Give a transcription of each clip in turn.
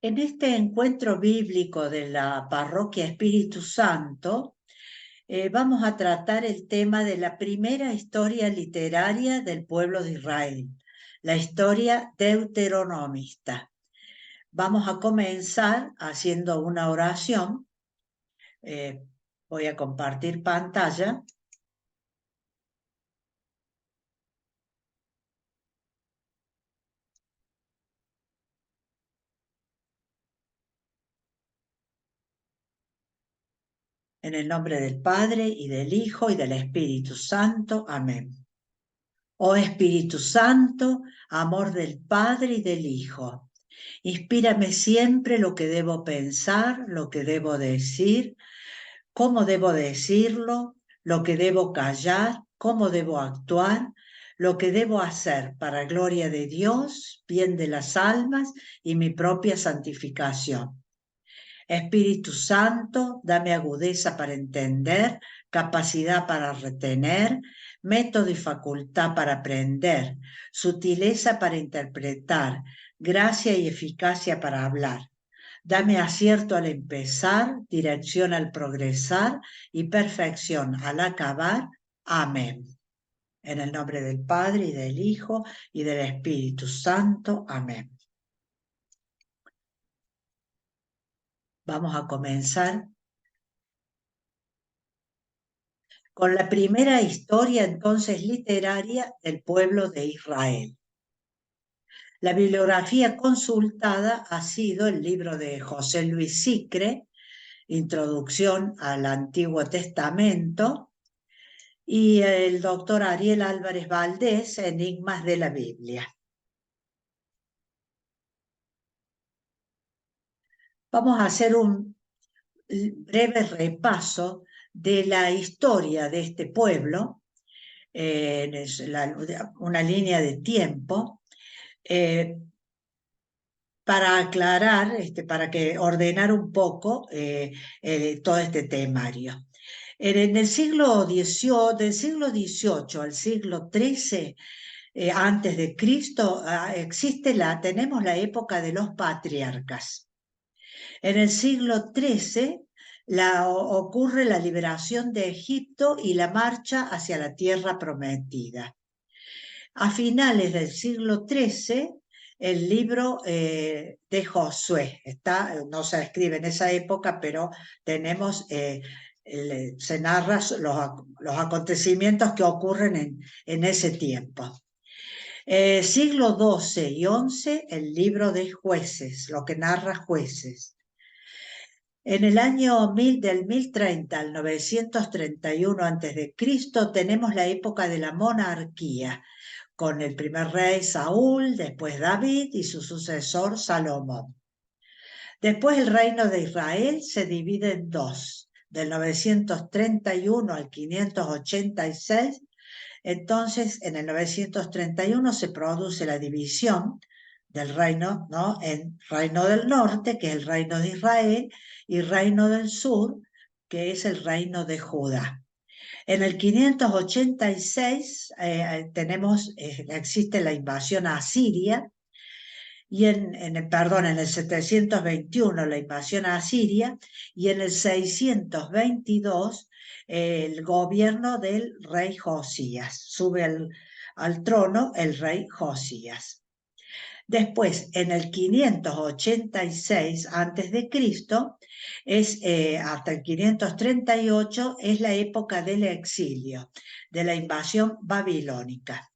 En este encuentro bíblico de la Parroquia Espíritu Santo, vamos a tratar el tema de la primera historia literaria del pueblo de Israel, la historia deuteronomista. Vamos a comenzar haciendo una oración. Voy a compartir pantalla. En el nombre del Padre, y del Hijo, y del Espíritu Santo. Amén. Oh Espíritu Santo, amor del Padre y del Hijo, inspírame siempre lo que debo pensar, lo que debo decir, cómo debo decirlo, lo que debo callar, cómo debo actuar, lo que debo hacer para gloria de Dios, bien de las almas y mi propia santificación. Espíritu Santo, dame agudeza para entender, capacidad para retener, método y facultad para aprender, sutileza para interpretar, gracia y eficacia para hablar. Dame acierto al empezar, dirección al progresar y perfección al acabar. Amén. En el nombre del Padre, y del Hijo, y del Espíritu Santo. Amén. Vamos a comenzar con la primera historia entonces literaria del pueblo de Israel. La bibliografía consultada ha sido el libro de José Luis Sicre, Introducción al Antiguo Testamento, y el doctor Ariel Álvarez Valdés, Enigmas de la Biblia. Vamos a hacer un breve repaso de la historia de este pueblo, una línea de tiempo, para aclarar, para que ordenar un poco todo este temario. En el siglo XVIII, del siglo XVIII al siglo XIII antes de Cristo, tenemos la época de los patriarcas. En el siglo XIII ocurre la liberación de Egipto y la marcha hacia la tierra prometida. A finales del siglo XIII, el libro de Josué, no se escribe en esa época, pero tenemos, se narra los acontecimientos que ocurren en ese tiempo. Siglo XII y XI, el libro de Jueces, lo que narra Jueces. En el año del 1030 al 931 a.C. tenemos la época de la monarquía, con el primer rey Saúl, después David y su sucesor Salomón. Después el reino de Israel se divide en dos, del 931 al 586. Entonces, en el 931 se produce la división del reino, ¿no?, en Reino del Norte, que es el reino de Israel, y Reino del Sur, que es el reino de Judá. En el 586 existe la invasión a Asiria, y en el 721 la invasión a Asiria, y en el 622 el gobierno del rey Josías. Sube al trono el rey Josías. Después, en el 586 a.C., hasta el 538, es la época del exilio, de la invasión babilónica.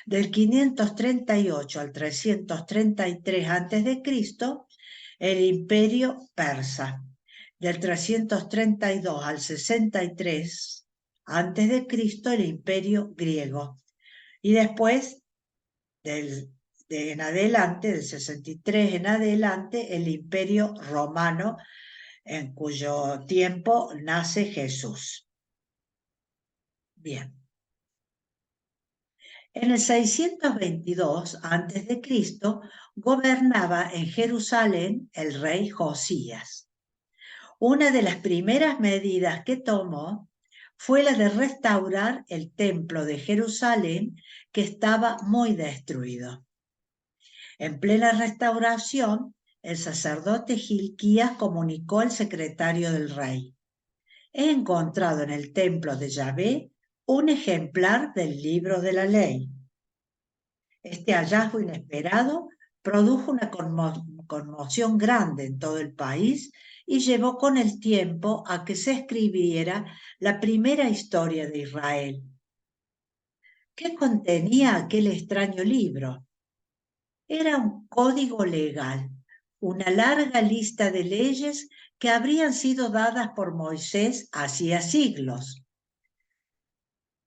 Del 538 al 333 a.C., el imperio persa. Del 332 al 63 a.C., el imperio griego. Y después, en adelante, del 63 en adelante, el imperio romano, en cuyo tiempo nace Jesús. Bien. En el 622 a.C. gobernaba en Jerusalén el rey Josías. Una de las primeras medidas que tomó fue la de restaurar el templo de Jerusalén, que estaba muy destruido. En plena restauración, el sacerdote Gilquías comunicó al secretario del rey: he encontrado en el templo de Yahvé un ejemplar del libro de la ley. Este hallazgo inesperado produjo una conmoción grande en todo el país y llevó con el tiempo a que se escribiera la primera historia de Israel. ¿Qué contenía aquel extraño libro? Era un código legal, una larga lista de leyes que habrían sido dadas por Moisés hacía siglos.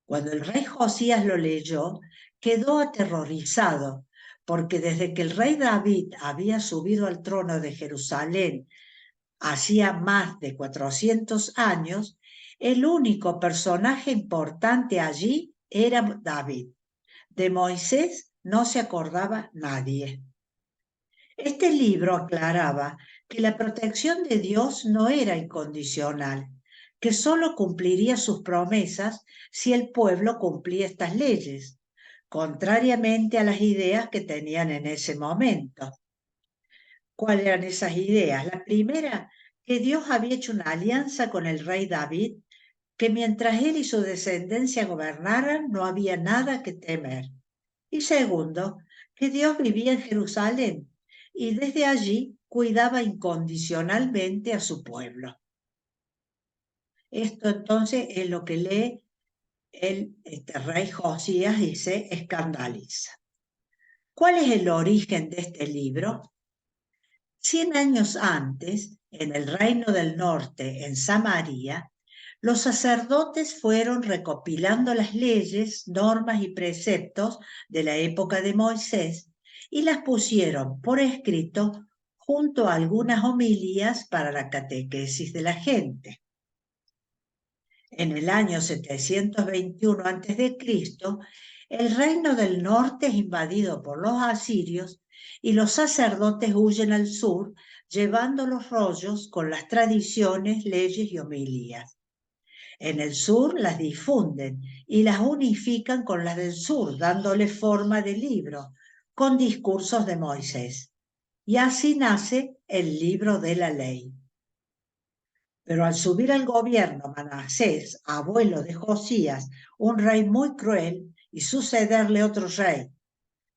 Cuando el rey Josías lo leyó, quedó aterrorizado, porque desde que el rey David había subido al trono de Jerusalén hacía más de 400 años, el único personaje importante allí era David. De Moisés no se acordaba nadie. Este libro aclaraba que la protección de Dios no era incondicional, que sólo cumpliría sus promesas si el pueblo cumplía estas leyes, contrariamente a las ideas que tenían en ese momento. ¿Cuáles eran esas ideas? La primera, que Dios había hecho una alianza con el rey David, que mientras él y su descendencia gobernaran no había nada que temer. Y segundo, que Dios vivía en Jerusalén y desde allí cuidaba incondicionalmente a su pueblo. Esto entonces es lo que lee este rey Josías y se escandaliza. ¿Cuál es el origen de este libro? 100 años antes, en el Reino del Norte, en Samaria, los sacerdotes fueron recopilando las leyes, normas y preceptos de la época de Moisés y las pusieron por escrito junto a algunas homilías para la catequesis de la gente. En el año 721 a.C., el reino del norte es invadido por los asirios y los sacerdotes huyen al sur, llevando los rollos con las tradiciones, leyes y homilías. En el sur las difunden y las unifican con las del sur, dándole forma de libro, con discursos de Moisés. Y así nace el libro de la ley. Pero al subir al gobierno Manasés, abuelo de Josías, un rey muy cruel, y sucederle otro rey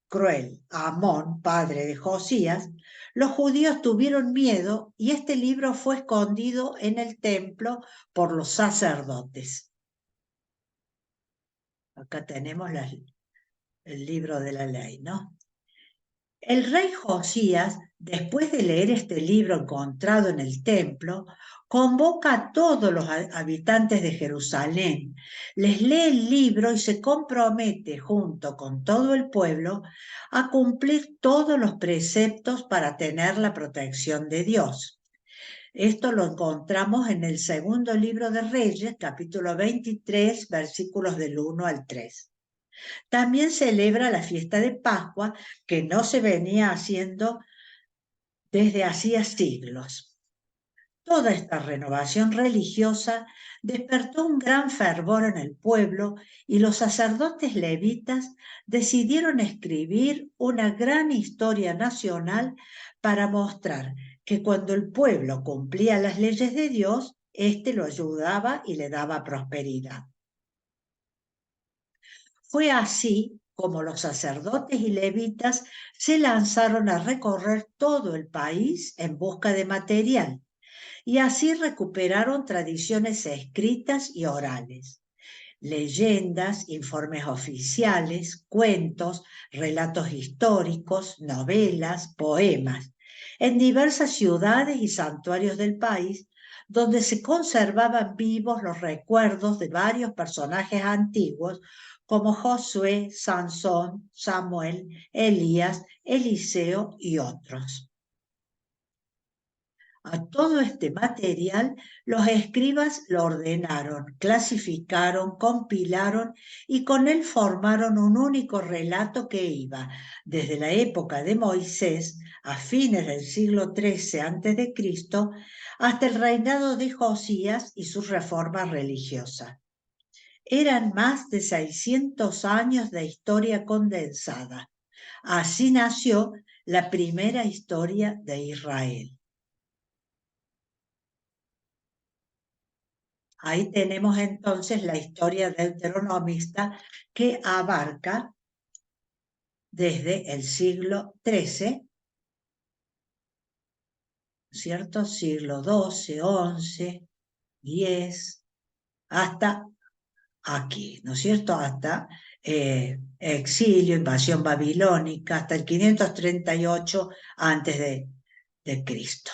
cruel, Amón, padre de Josías, los judíos tuvieron miedo y este libro fue escondido en el templo por los sacerdotes. Acá tenemos el libro de la ley, ¿no? El rey Josías, después de leer este libro encontrado en el templo, convoca a todos los habitantes de Jerusalén, les lee el libro y se compromete junto con todo el pueblo a cumplir todos los preceptos para tener la protección de Dios. Esto lo encontramos en el segundo libro de Reyes, capítulo 23, versículos del 1 al 3. También celebra la fiesta de Pascua, que no se venía haciendo desde hacía siglos. Toda esta renovación religiosa despertó un gran fervor en el pueblo y los sacerdotes levitas decidieron escribir una gran historia nacional para mostrar que cuando el pueblo cumplía las leyes de Dios, éste lo ayudaba y le daba prosperidad. Fue así como los sacerdotes y levitas se lanzaron a recorrer todo el país en busca de material, y así recuperaron tradiciones escritas y orales, leyendas, informes oficiales, cuentos, relatos históricos, novelas, poemas, en diversas ciudades y santuarios del país, donde se conservaban vivos los recuerdos de varios personajes antiguos como Josué, Sansón, Samuel, Elías, Eliseo y otros. A todo este material los escribas lo ordenaron, clasificaron, compilaron y con él formaron un único relato que iba desde la época de Moisés a fines del siglo XIII a.C. hasta el reinado de Josías y su reforma religiosa. Eran más de 600 años de historia condensada. Así nació la primera historia de Israel. Ahí tenemos entonces la historia deuteronomista que abarca desde el siglo XIII, ¿cierto? Siglo XII, XI, X, hasta aquí, ¿no es cierto? Hasta exilio, invasión babilónica, hasta el 538 antes de Cristo.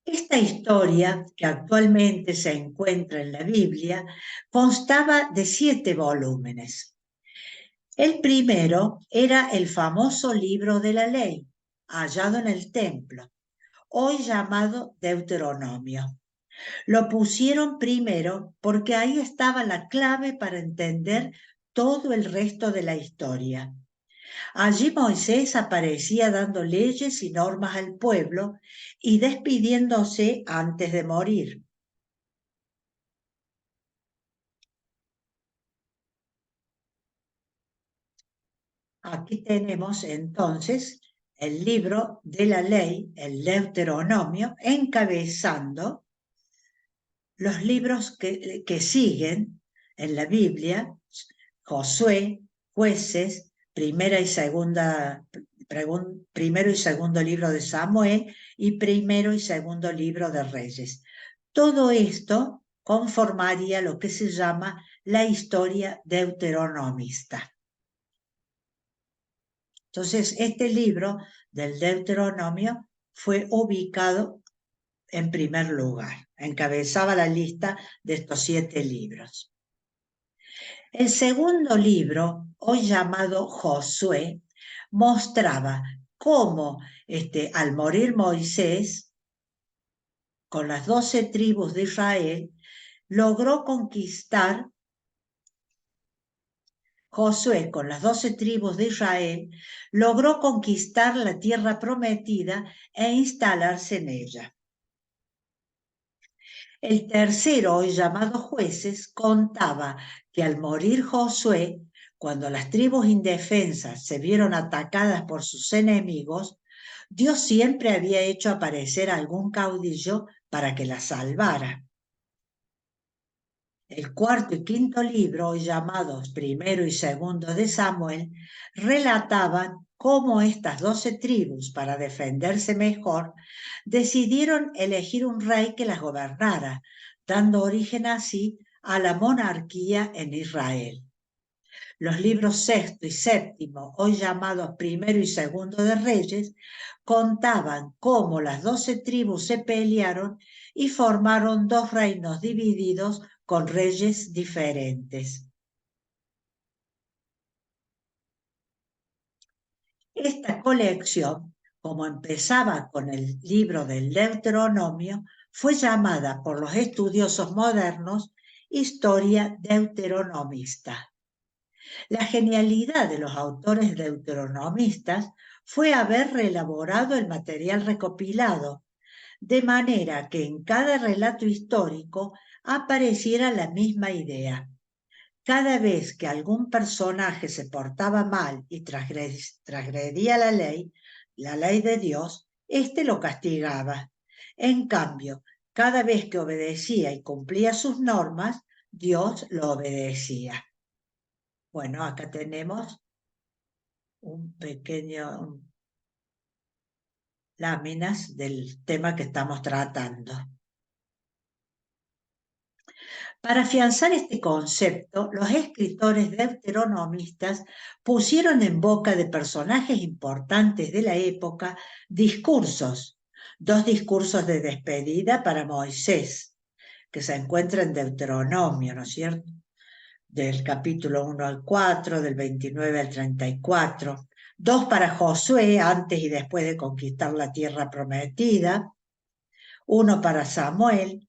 Esta historia, que actualmente se encuentra en la Biblia, constaba de 7 volúmenes. El primero era el famoso libro de la ley, hallado en el templo, hoy llamado Deuteronomio. Lo pusieron primero porque ahí estaba la clave para entender todo el resto de la historia. Allí Moisés aparecía dando leyes y normas al pueblo y despidiéndose antes de morir. Aquí tenemos entonces el libro de la ley, el Deuteronomio, encabezando los libros que siguen en la Biblia: Josué, Jueces, primero y segundo libro de Samuel y primero y segundo libro de Reyes. Todo esto conformaría lo que se llama la historia deuteronomista. Entonces, este libro del Deuteronomio fue ubicado en primer lugar, encabezaba la lista de estos 7 libros. El segundo libro, hoy llamado Josué, mostraba cómo al morir Moisés, con las 12 tribus de Israel, logró conquistar, Josué con las 12 tribus de Israel, logró conquistar la tierra prometida e instalarse en ella. El tercero, hoy llamado Jueces, contaba que al morir Josué, cuando las tribus indefensas se vieron atacadas por sus enemigos, Dios siempre había hecho aparecer algún caudillo para que las salvara. El cuarto y quinto libro, hoy llamados primero y segundo de Samuel, relataban cómo estas 12 tribus, para defenderse mejor, decidieron elegir un rey que las gobernara, dando origen así a la monarquía en Israel. Los libros sexto y séptimo, hoy llamados primero y segundo de Reyes, contaban cómo las 12 tribus se pelearon y formaron 2 reinos divididos con reyes diferentes. Esta colección, como empezaba con el libro del Deuteronomio, fue llamada por los estudiosos modernos historia deuteronomista. La genialidad de los autores deuteronomistas fue haber reelaborado el material recopilado, de manera que en cada relato histórico apareciera la misma idea. Cada vez que algún personaje se portaba mal y transgredía la ley de Dios, éste lo castigaba. En cambio, cada vez que obedecía y cumplía sus normas, Dios lo obedecía. Bueno, acá tenemos un pequeño láminas del tema que estamos tratando. Para afianzar este concepto, los escritores deuteronomistas pusieron en boca de personajes importantes de la época discursos, 2 discursos de despedida para Moisés, que se encuentran en Deuteronomio, ¿no es cierto? Del capítulo 1 al 4, del 29 al 34, 2 para Josué antes y después de conquistar la tierra prometida, 1 para Samuel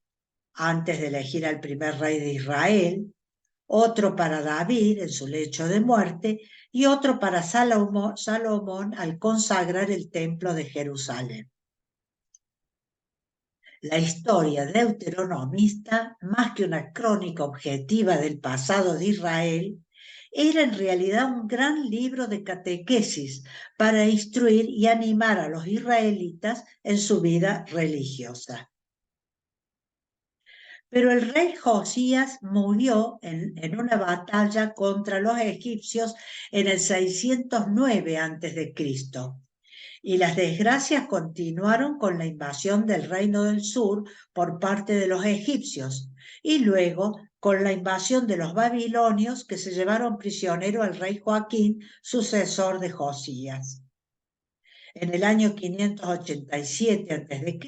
antes de elegir al primer rey de Israel, otro para David en su lecho de muerte y otro para Salomón al consagrar el templo de Jerusalén. La historia deuteronomista, más que una crónica objetiva del pasado de Israel, era en realidad un gran libro de catequesis para instruir y animar a los israelitas en su vida religiosa. Pero el rey Josías murió en una batalla contra los egipcios en el 609 a.C. Y las desgracias continuaron con la invasión del reino del sur por parte de los egipcios y luego con la invasión de los babilonios que se llevaron prisionero al rey Joaquín, sucesor de Josías. En el año 587 a.C.,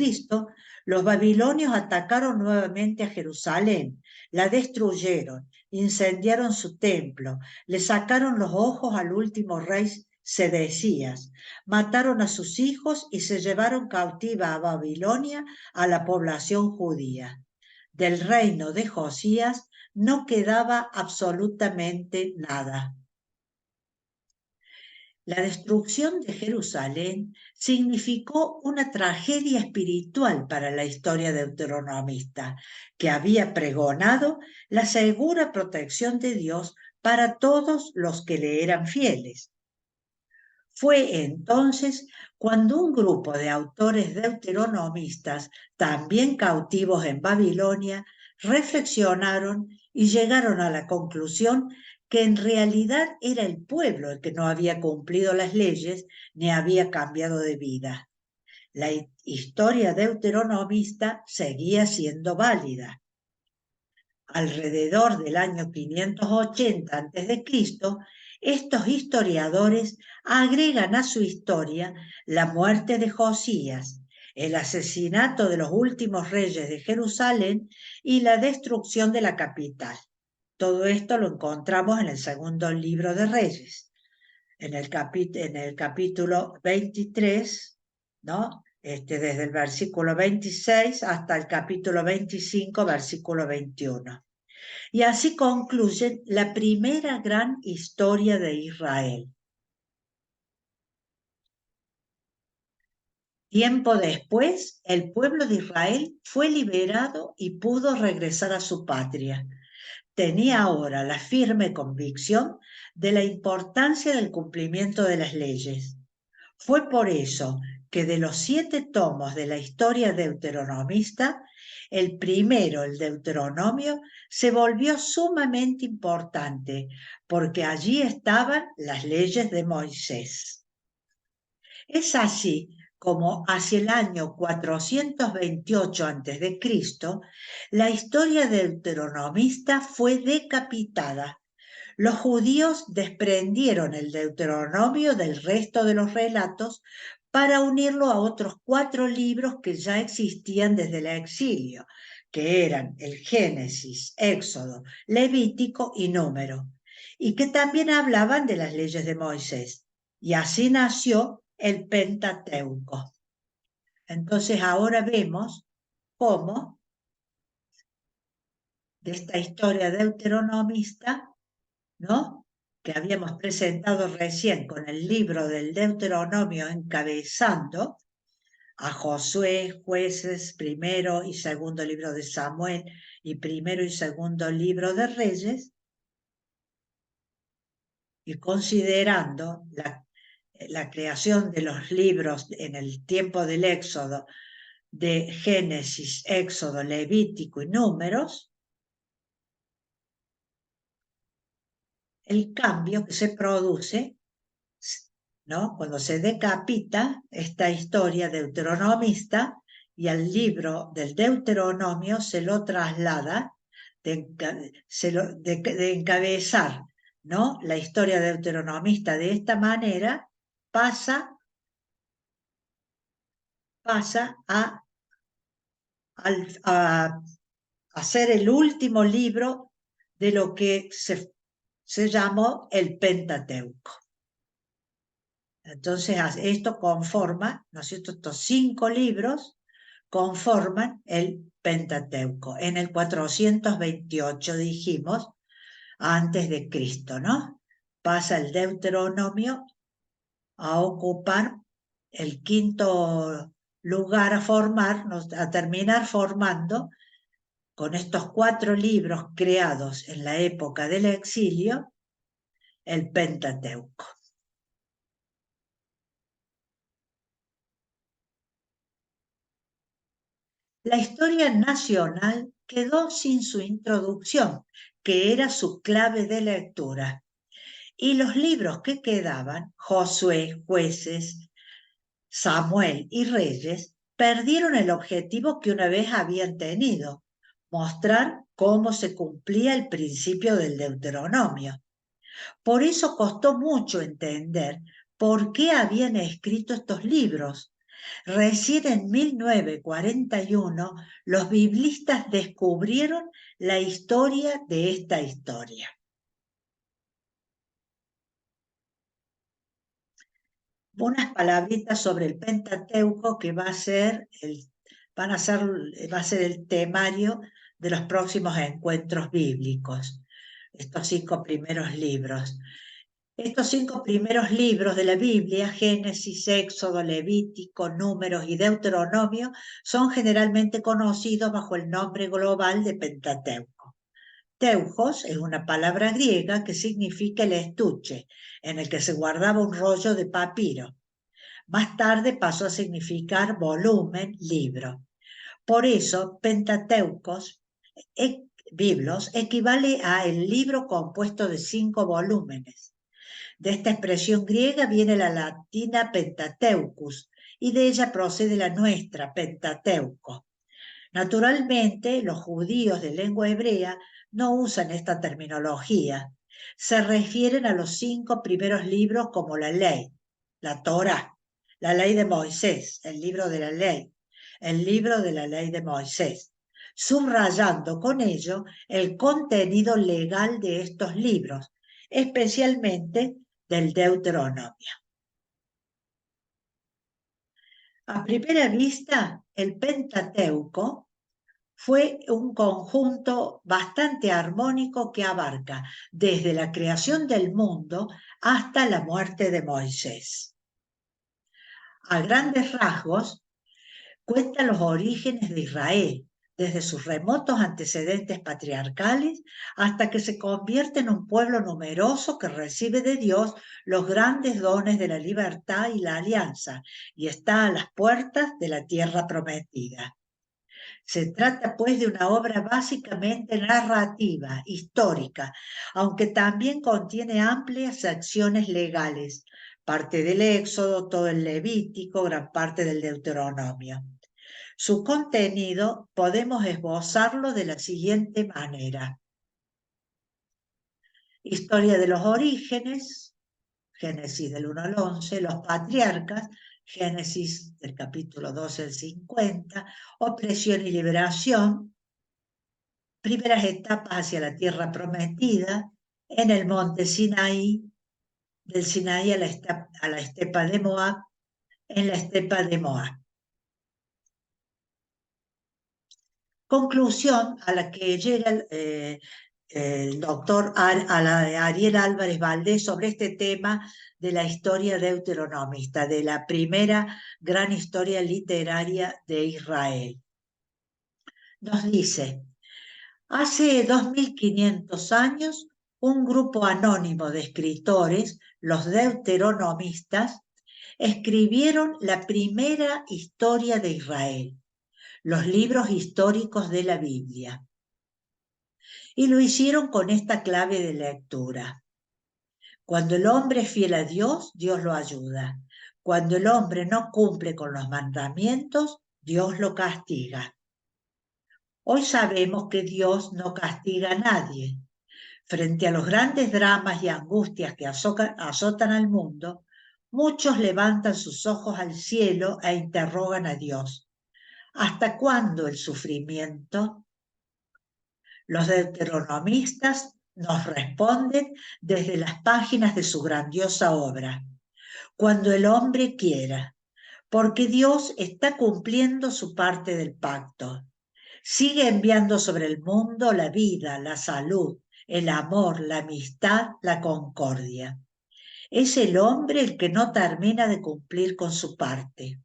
los babilonios atacaron nuevamente a Jerusalén, la destruyeron, incendiaron su templo, le sacaron los ojos al último rey Sedecías, mataron a sus hijos y se llevaron cautiva a Babilonia a la población judía. Del reino de Josías no quedaba absolutamente nada. La destrucción de Jerusalén significó una tragedia espiritual para la historia deuteronomista, que había pregonado la segura protección de Dios para todos los que le eran fieles. Fue entonces cuando un grupo de autores deuteronomistas, también cautivos en Babilonia, reflexionaron y llegaron a la conclusión que en realidad era el pueblo el que no había cumplido las leyes ni había cambiado de vida. La historia deuteronomista seguía siendo válida. Alrededor del año 580 a.C., estos historiadores agregan a su historia la muerte de Josías, el asesinato de los últimos reyes de Jerusalén y la destrucción de la capital. Todo esto lo encontramos en el segundo libro de Reyes, en el capítulo 23, ¿no? Desde el versículo 26 hasta el capítulo 25, versículo 21. Y así concluye la primera gran historia de Israel. Tiempo después, el pueblo de Israel fue liberado y pudo regresar a su patria. Tenía ahora la firme convicción de la importancia del cumplimiento de las leyes. Fue por eso que de los 7 tomos de la historia deuteronomista, el primero, el Deuteronomio, se volvió sumamente importante, porque allí estaban las leyes de Moisés. Es así como hacia el año 428 a.C., la historia deuteronomista fue decapitada. Los judíos desprendieron el Deuteronomio del resto de los relatos para unirlo a otros 4 libros que ya existían desde el exilio, que eran el Génesis, Éxodo, Levítico y Número, y que también hablaban de las leyes de Moisés. Y así nació el Pentateuco. Entonces ahora vemos cómo de esta historia deuteronomista, ¿no?, que habíamos presentado recién con el libro del Deuteronomio encabezando a Josué, Jueces, primero y segundo libro de Samuel y primero y segundo libro de Reyes, y considerando la creación de los libros en el tiempo del Éxodo, de Génesis, Éxodo, Levítico y Números, el cambio que se produce, ¿no?, cuando se decapita esta historia deuteronomista y al libro del Deuteronomio se lo traslada de encabezar, ¿no?, la historia deuteronomista de esta manera, pasa a ser el último libro de lo que se llamó el Pentateuco. Entonces, esto conforma, ¿no es cierto?, estos 5 libros conforman el Pentateuco. En el 428 dijimos, antes de Cristo, ¿no?, pasa el Deuteronomio a ocupar el 5º lugar, a terminar formando, con estos 4 libros creados en la época del exilio, el Pentateuco. La historia nacional quedó sin su introducción, que era su clave de lectura, y los libros que quedaban, Josué, Jueces, Samuel y Reyes, perdieron el objetivo que una vez habían tenido, mostrar cómo se cumplía el principio del Deuteronomio. Por eso costó mucho entender por qué habían escrito estos libros. Recién en 1941 los biblistas descubrieron la historia de esta historia. Unas palabritas sobre el Pentateuco que va a ser el temario de los próximos encuentros bíblicos, estos 5 primeros libros. Estos 5 primeros libros de la Biblia, Génesis, Éxodo, Levítico, Números y Deuteronomio, son generalmente conocidos bajo el nombre global de Pentateuco. Teujos es una palabra griega que significa el estuche, en el que se guardaba un rollo de papiro. Más tarde pasó a significar volumen, libro. Por eso, Pentateucos, Biblos, equivale a el libro compuesto de 5 volúmenes. De esta expresión griega viene la latina Pentateucus, y de ella procede la nuestra, Pentateuco. Naturalmente, los judíos de lengua hebrea no usan esta terminología. Se refieren a los 5 primeros libros como la ley, la Torá, la ley de Moisés, el libro de la ley, el libro de la ley de Moisés, subrayando con ello el contenido legal de estos libros, especialmente del Deuteronomio. A primera vista, el Pentateuco fue un conjunto bastante armónico que abarca desde la creación del mundo hasta la muerte de Moisés. A grandes rasgos, cuenta los orígenes de Israel, desde sus remotos antecedentes patriarcales hasta que se convierte en un pueblo numeroso que recibe de Dios los grandes dones de la libertad y la alianza, y está a las puertas de la tierra prometida. Se trata, pues, de una obra básicamente narrativa, histórica, aunque también contiene amplias acciones legales, parte del Éxodo, todo el Levítico, gran parte del Deuteronomio. Su contenido podemos esbozarlo de la siguiente manera. Historia de los orígenes, Génesis del 1 al 11, los patriarcas, Génesis del capítulo 12 al 50, opresión y liberación, primeras etapas hacia la tierra prometida, en el monte Sinaí, del Sinaí a la estepa de Moab, en la estepa de Moab. Conclusión a la que llega el doctor Ariel Álvarez Valdés sobre este tema de la historia deuteronomista, de la primera gran historia literaria de Israel. Nos dice: hace 2500 años, un grupo anónimo de escritores, los deuteronomistas, escribieron la primera historia de Israel, los libros históricos de la Biblia. Y lo hicieron con esta clave de lectura. Cuando el hombre es fiel a Dios, Dios lo ayuda. Cuando el hombre no cumple con los mandamientos, Dios lo castiga. Hoy sabemos que Dios no castiga a nadie. Frente a los grandes dramas y angustias que azotan al mundo, muchos levantan sus ojos al cielo e interrogan a Dios: ¿hasta cuándo el sufrimiento? Los deuteronomistas nos responden desde las páginas de su grandiosa obra: cuando el hombre quiera, porque Dios está cumpliendo su parte del pacto. Sigue enviando sobre el mundo la vida, la salud, el amor, la amistad, la concordia. Es el hombre el que no termina de cumplir con su parte.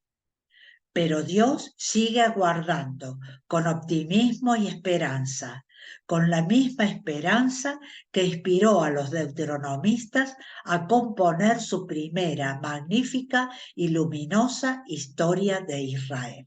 Pero Dios sigue aguardando con optimismo y esperanza, con la misma esperanza que inspiró a los deuteronomistas a componer su primera magnífica y luminosa historia de Israel.